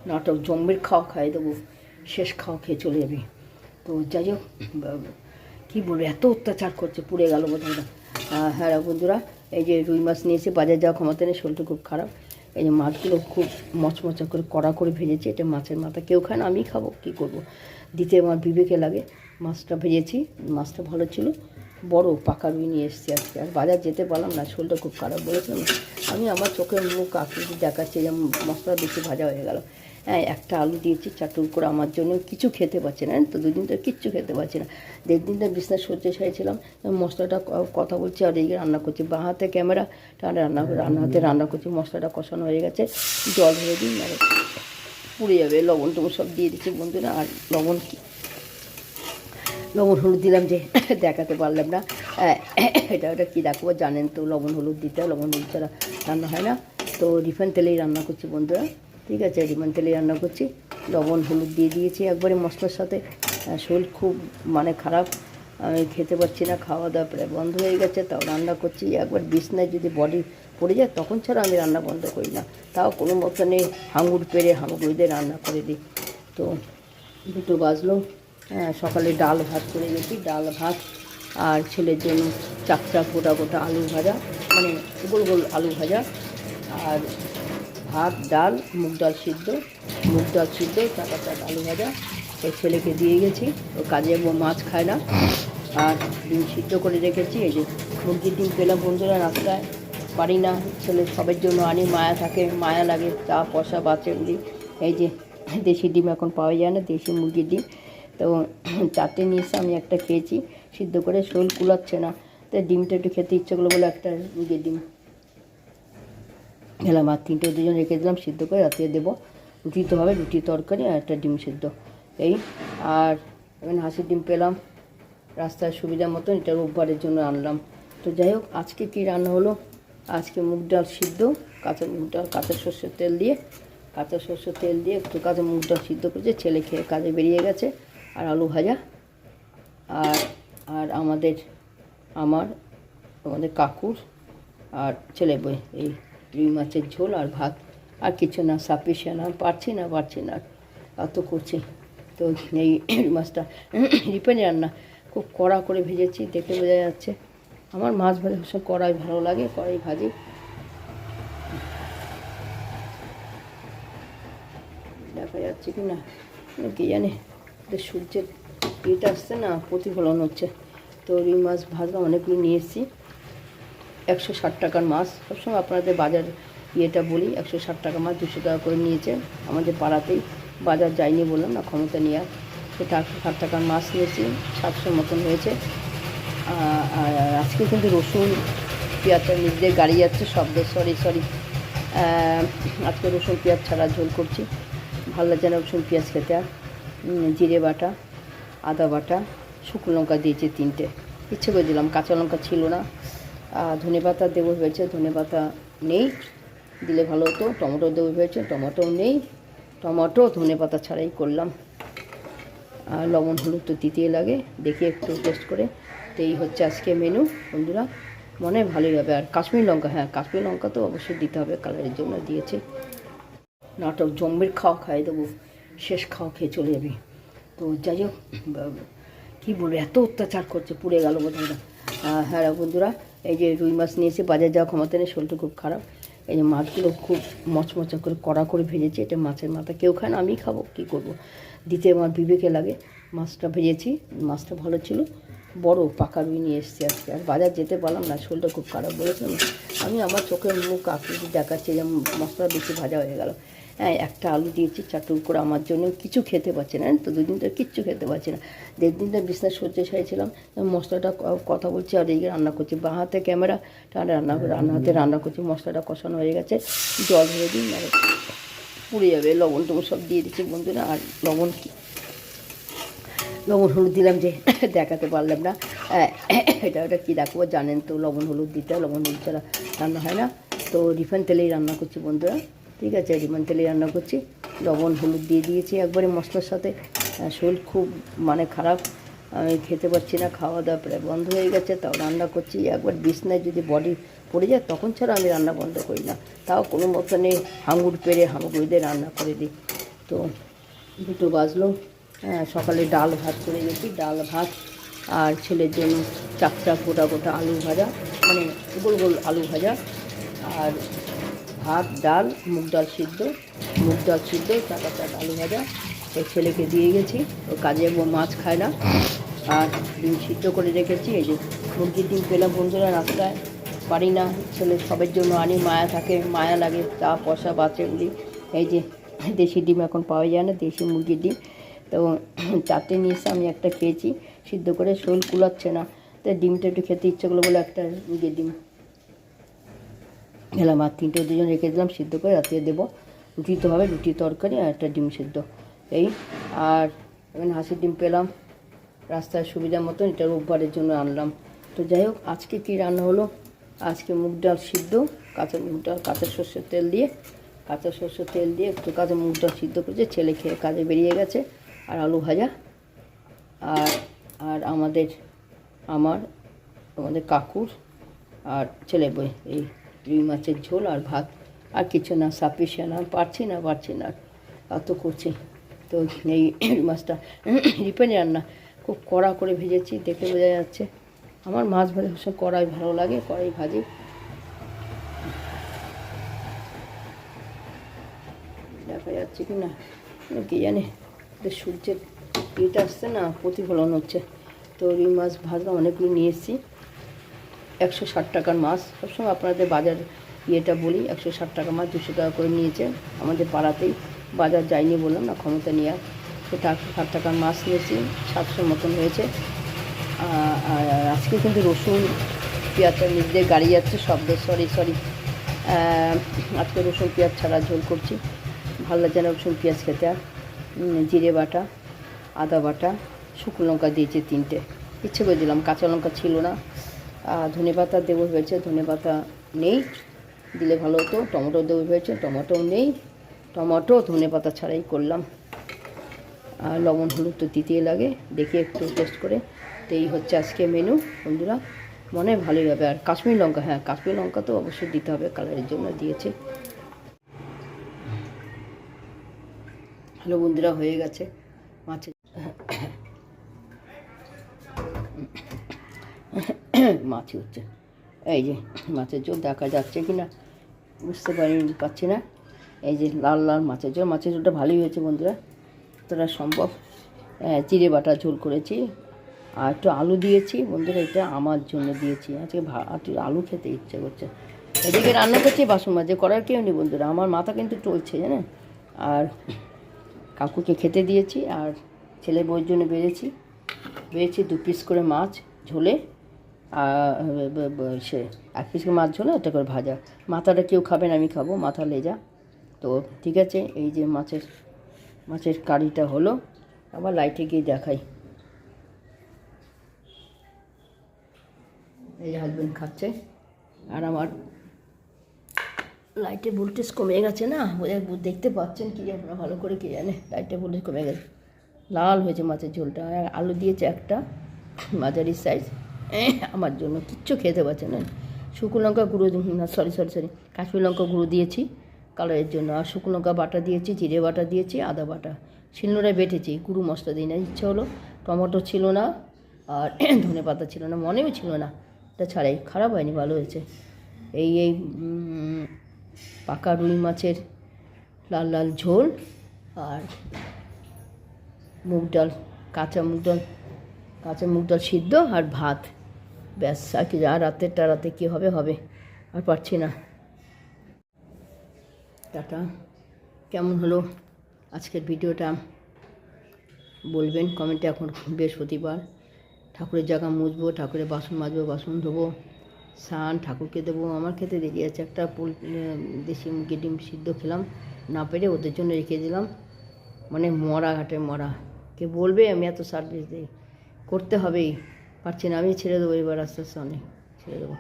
নাটক জম্বির খাওয়া খাইয়ে দেবো, শেষ খাওয়া খেয়ে চলে যাবি। তো যাই হোক, কী বলবো, এত অত্যাচার করছে, পুড়ে গেল বোধহয়। হ্যাঁ বন্ধুরা, এই যে রুই মাছ নিয়েছে, বাজার যাওয়া ক্ষমতা নেই, শরীরটা খুব খারাপ। এই যে মাছগুলো খুব মচমচা করে কড়া করে ভেজেছি, এটা মাছের মাথা, কেউ খায় না, আমি খাবো, কী করবো, দিতে আমার বিবেকে লাগে। মাছটা ভেজেছি, মাছটা ভালো ছিল, বড় পাকা রুই নিয়ে এসেছি আজকে। আর বাজার যেতে পারলাম না, শরীরটা খুব খারাপ বলেছিলাম। আমি আমার চোখের মুখ আকৃতি দেখাচ্ছি যে মশলা বেশি ভাজা হয়ে গেল। হ্যাঁ, একটা আলু দিয়েছি চাটুর করে, আমার জন্য কিছু খেতে পারছি না, তো দুদিন তো কিচ্ছু খেতে পারছি না। দেড় দিন তো বিছনা সহ্যে সাইছিলাম, মশলাটা কথা বলছি আর এই রান্না করছি, বাঁ হাতে ক্যামেরা রান্না হাতে রান্না করছি। মশলাটা কষানো হয়ে গেছে, জল ধরে দিন, মানে পুড়ে যাবে। লবণ টবণ সব দিয়ে দিচ্ছি বন্ধুরা। আর লবণ হলুদ দিলাম যে দেখাতে পারলাম না, এটা কী রাখবো জানেন তো, লবণ হলুদ দিতে হয়, লবণ হলুদ ছাড়া রান্না হয় না। তো রিফাইন তেলেই রান্না করছি বন্ধুরা, ঠিক আছে, রিফাইন তেলেই রান্না করছি। লবণ হলুদ দিয়ে দিয়েছি একবারে মশলার সাথে। শরীর খুব মানে খারাপ, আমি খেতে পারছি না, খাওয়া দাওয়া প্রায় বন্ধ হয়ে গেছে, তাও রান্না করছি। একবার বিছনায় যদি বডি পড়ে যায় তখন ছাড়া আমি রান্না বন্ধ করি না, তাও কোনো মতনে হাঙুর পেরে হাঙুড়িদের রান্না করে দিই। তো দুটো বাজলো, সকালে ডাল ভাত করে গেছি, ডাল ভাত আর ছেলের জন্য চাক গোটা আলু ভাজা, মানে গোল গোল আলু ভাজা, আর ভাত ডাল মুগ ডাল সিদ্ধ চাকা আলু ভাজা। এই ছেলেকে দিয়ে গেছি, ও কাজে মাছ খায় না। আর ডিম সিদ্ধ করে রেখেছি, এই যে মুরগির ডিম পেলাম বন্ধুরা রাস্তায়, পারি না, ছেলে সবের জন্য আনি, মায়া লাগে, চা পয়সা বাঁচে বলি। এই যে দেশি ডিম এখন পাওয়া যায় না, দেশি মুরগির ডিম, তো চারটে নিয়ে এসে আমি একটা খেয়েছি সিদ্ধ করে, শরীর কুলাচ্ছে না, তো ডিমটা একটু খেতে ইচ্ছে করলো বলে একটা মুরগির ডিম খেলাম। আর তিনটে দুজন রেখে দিলাম সিদ্ধ করে, রাত্রে দেবো। রুটি তো হবে, রুটি তরকারি আর একটা ডিম সিদ্ধ, এই। আর এখানে হাঁসের ডিম পেলাম রাস্তার সুবিধা মতন, এটা রোববারের জন্য আনলাম। তো যাই হোক, আজকে কী রান্না হলো, আজকে মুগ ডাল সিদ্ধ, কাঁচা মুগ ডাল কাঁচা সর্ষের তেল দিয়ে একটু কাঁচা মুগ ডাল সিদ্ধ করেছে, ছেলে খেয়ে কাজে বেরিয়ে গেছে। আর আলু ভাজা, আর আর আমাদের কাকুর আর ছেলে বই, এই রুই মাছের ঝোল আর ভাত, আর কিছু না, সাফিসিয়েন্ট। আমি পারছি না এত করছি। তো এই মাছটা রিফাইনে রান্না, খুব কড়া করে ভেজেছি, দেখে বোঝা যাচ্ছে। আমার মাছ ভাজা সব কড়াই ভালো লাগে, কড়াই ভাজি। দেখা যাচ্ছে কি না কি জানি, সূর্যের ইয়েটা আসছে না, প্রতিফলন হচ্ছে। তো রুই মাছ ভাজা অনেকগুলো নিয়ে এসেছি, 160 টাকার মাছ। সবসময় আপনাদের বাজার ইয়েটা বলি, 160 টাকা মাছ 200 টাকা করে নিয়েছে। আমাদের পাড়াতেই বাজার যায়নি বললাম না, ক্ষমতা নিয়ে, সেটা 160 টাকার মাছ নিয়েছি, 700 মতন হয়েছে। আর আজকে কিন্তু রসুন পেঁয়াজটা নিজেদের গাড়ি যাচ্ছে শব্দ, সরি আজকে রসুন পেঁয়াজ ছাড়া ঝোল করছি, ভালো লাগছে না রসুন পেঁয়াজ খেতে। আর জিরে বাটা, আদা বাটা, শুকনো লঙ্কা দিয়েছি 3টে, ইচ্ছে করে দিলাম, কাঁচা লঙ্কা ছিল না। ধনে পাতা দেবো হয়েছে, ধনে পাতা নেই, দিলে ভালো হতো। টমেটো দেবো হয়েছে, টমেটো নেই, টমেটো ধনে পাতা ছাড়াই করলাম। আর লবণ হলুদ তো দিতেই লাগে, দেখি একটু টেস্ট করে। তো এই হচ্ছে আজকে মেনু বন্ধুরা, মনে হয় ভালোই হবে। আর কাশ্মীর লঙ্কা, কাশ্মীর লঙ্কা তো অবশ্যই দিতে হবে, কালারের জন্য দিয়েছে। নাটক জম্বির খাওয়া খাইয়ে দেবো, শেষ খাওয়া খেয়ে চলে যাবি। তো যাই হোক, কী বলবো, এত অত্যাচার করছে, পুড়ে গেল বোধহয়। হ্যাঁ বন্ধুরা, এই যে রুই মাছ নিয়েছে, বাজার যাওয়া ক্ষমতা নেই, শরীরটা খুব খারাপ। এই যে মাছগুলো খুব মচমচা করে কড়া করে ভেজেছি, এটা মাছের মাথা, কেউ খায় না, আমি খাবো, কী করবো, দিতে আমার বিবেকে লাগে। মাছটা ভেজেছি, মাছটা ভালো ছিল, বড় পাকা রুই নিয়ে এসেছি আজকে। আর বাজার যেতে পারলাম না, শরীরটা খুব খারাপ বলেছিলাম। আমি আমার চোখের মুখ আকৃতি দেখাচ্ছি যে মশলা বেশি ভাজা হয়ে গেল। হ্যাঁ, একটা আলু দিয়েছি চাটুর করে, আমার জন্য কিছু খেতে পারছি না, তো দুদিন তো কিচ্ছু খেতে পারছি না। দেড় দিন তো বিছনা সহ্যে সাইছিলাম, মশলাটা কথা বলছি আর এই রান্না করছি, বাঁ হাতে ক্যামেরা রান্না হাতে রান্না করছি। মশলাটা কষানো হয়ে গেছে, জল ধরে দিন, মানে পুড়ে যাবে। লবণ টবণ সব দিয়ে দিচ্ছি বন্ধুরা। আর লবণ হলুদ দিলাম যে দেখাতে পারলাম না, এটা কী রাখবো জানেন তো, লবণ হলুদ দিতে হয়, লবণ হলুদ ছাড়া রান্না হয় না। তো রিফাইন তেলেই রান্না করছি বন্ধুরা, ঠিক আছে, রিফাইন তেলেই রান্না করছি। লবণ হলুদ দিয়ে দিয়েছি একবারে মশলার সাথে। শরীর খুব মানে খারাপ, আমি খেতে পারছি না, খাওয়া দাওয়া প্রায় বন্ধ হয়ে গেছে, তাও রান্না করছি। একবার বিছনায় যদি বডি পড়ে যায় তখন ছাড়া আমি রান্না বন্ধ করি না, তাও কোনো মতনে হাঙুর পেরে হাঙুড়িদের রান্না করে দিই। তো 2টো বাজলো। সকালে ডাল ভাত করে গেছি, ডাল ভাত আর ছেলের জন্য চাকচা গোটা গোটা আলু ভাজা, মানে গোল গোল আলু ভাজা, আর ভাত, ডাল, মুগ ডাল সিদ্ধ, চাকা চাকা আলু ভাজা। ওই ছেলেকে দিয়ে গেছি, ও কাজে মাছ খায় না। আর ডিম সিদ্ধ করে রেখেছি। এই যে মুরগির ডিম পেলাম বন্ধুরা রাস্তায়, পারি না, ছেলে সবের জন্য আনি, মায়া থাকে, মায়া লাগে, চা পয়সা বাঁচে বলি। এই যে দেশি ডিম এখন পাওয়া যায় না, দেশি মুরগির ডিম। তো 4টে নিয়ে এসে আমি একটা খেয়েছি সিদ্ধ করে, শরীর কুলাচ্ছে না, তো ডিমটা একটু খেতে ইচ্ছে করলো বলে একটা মুরগির ডিম খেলাম। আর 3টে 2জন রেখে দিলাম সিদ্ধ করে, রাত্রে দেবো। রুটি তো হবে, রুটি তরকারি আর একটা ডিম সিদ্ধ এই। আর এখানে হাঁসের ডিম পেলাম রাস্তায় সুবিধা মতন, এটা রোববারের জন্য আনলাম। তো যাই হোক, আজকে কী রান্না হলো, আজকে মুগ ডাল সিদ্ধ, কাঁচা মুগ ডাল কাঁচা সর্ষের তেল দিয়ে একটু কাঁচা মুগ ডাল সিদ্ধ করেছে, ছেলে খেয়ে কাজে বেরিয়ে গেছে। আর আলু ভাজা, আর আমাদের কাকুর আর ছেলে বই এই রুই মাছের ঝোল আর ভাত, আর কিছু না, সাফিসিয়েন্ট। আমি পারছি না অত করছি। তো এই মাছটা রিপেন রান্না খুব কড়া করে ভেজেছি, দেখে বোঝা যাচ্ছে। আমার মাছ ভাজা সব কড়াই ভালো লাগে, কড়াই ভাজি। দেখা যাচ্ছে কি না কি জানি, সূর্যের ইয়েটা আসছে না, প্রতিফলন হচ্ছে। তো রুই মাছ ভাজা অনেকগুলো নিয়ে এসেছি, 160 টাকার মাছ। সবসময় আপনাদের বাজার ইয়েটা বলি, 160 টাকা মাছ 200 টাকা করে নিয়েছে। আমাদের পাড়াতেই বাজার যায়নি বললাম না, ক্ষমতা নিয়ে। সেটা 160 টাকার মাছ নিয়েছি, 700 মতন হয়েছে। আর আজকে কিন্তু রসুন পেঁয়াজটা নিজেদের গাড়ি যাচ্ছে শব্দ, সরি। আজকে রসুন পেঁয়াজ ছাড়া ঝোল করছি, ভালো লাগছে না রসুন পেঁয়াজ খেতে। আর জিরে বাটা, আদা বাটা, শুকনো লঙ্কা দিয়েছি 3টে, ইচ্ছে করে দিলাম, কাঁচা লঙ্কা ছিল না। ধনে পাতা দেবো হয়েছে, ধনে পাতা নেই, দিলে ভালো হতো। টমেটো দেবো হয়েছে, টমেটোও নেই, ধনে পাতা ছাড়াই করলাম। আর লবণ হলুদ তো দিতেই লাগে, দেখি একটু টেস্ট করে। তো এই হচ্ছে আজকে মেনু বন্ধুরা, মনে ভালোই হবে। আর কাশ্মীর লঙ্কা, কাশ্মীর লঙ্কা তো অবশ্যই দিতে হবে, কালারের জন্য দিয়েছে। হ্যালো বন্ধুরা, হয়ে গেছে মাছের মাছ হচ্ছে, এই যে মাছের ঝোল, দেখা যাচ্ছে কি না বুঝতে পারছি না। এই যে লাল মাছের ঝোলটা ভালোই হয়েছে বন্ধুরা, যতটা সম্ভব। জিরে বাটা ঝোল করেছি, আর একটু আলু দিয়েছি বন্ধুরা, এটা আমার জন্য দিয়েছি। আজকে আলু খেতে ইচ্ছে করছে। এদিকে রান্না করছি, বাসন মাজে, করার কেউ নেই বন্ধুরা, আমার মাথা কিন্তু টলছে জানেন। আর কাকুকে খেতে দিয়েছি, আর ছেলে বউর জন্য বেড়েছি 2 পিস করে মাছ ঝোলে, সে 1 পিস করে মাছ ঝোলে, একটা করে ভাজা। মাথাটা কেউ খাবেন, আমি খাবো মাথা লেজা। তো ঠিক আছে, এই যে মাছের কারিটা হলো। আবার লাইটে গিয়ে দেখাই, এই যে হাজব্যান্ড খাচ্ছে। আর আমার লাইটের ভোল্টেজ কমে গেছে না, দেখতে পাচ্ছেন কি আপনারা ভালো করে, কে জানে, লাইটের ভোল্টেজ কমে গেছে। লাল হয়েছে মাছের ঝোলটা। আর আলু দিয়েছে একটা মাঝারি সাইজ, আমার জন্য কিচ্ছু খেতে পারছে না। শুকনো লঙ্কা গুঁড়ো, না সরি কাশ্মীর লঙ্কা গুঁড়ো দিয়েছি কালারের জন্য। আর শুকনো লঙ্কা বাটা দিয়েছি, জিরে বাটা দিয়েছি, আদা বাটা শিলনোড়ায় বেটেছি, গুঁড়ো মশলা দিই না, ইচ্ছা হলো। টমেটো ছিল না, আর ধনে পাতা ছিল না, মনেও ছিল না, এটা ছাড়াই। খারাপ হয়নি, ভালো হয়েছে। এই পাকা রুই মাছের লাল ঝোল, আর কাঁচা মুগ ডাল সিদ্ধ, আর ভাত, ব্যাস। আর কি, আর রাতে কী হবে, আর পারছি না। টাটা। কেমন হলো আজকের ভিডিওটা বলবেন কমেন্টে। এখন বৃহস্পতিবার, ঠাকুরের জায়গা মুছবো, ঠাকুরের বাসন মাজবো, বাসন ধোবো, স্নান, ঠাকুরকে দেবো। আমার খেতে দেরি আছে। একটা দেশি মুরগির ডিম সিদ্ধ খেলাম, না পেরে ওদের জন্য রেখে দিলাম, মানে মরা। কে বলবে আমি এত সার্ভিস দিই, করতে হবেই, পারছি না। আমি ছেড়ে দেবো এবার, আস্তে আস্তে অনেক ছেড়ে দেবো।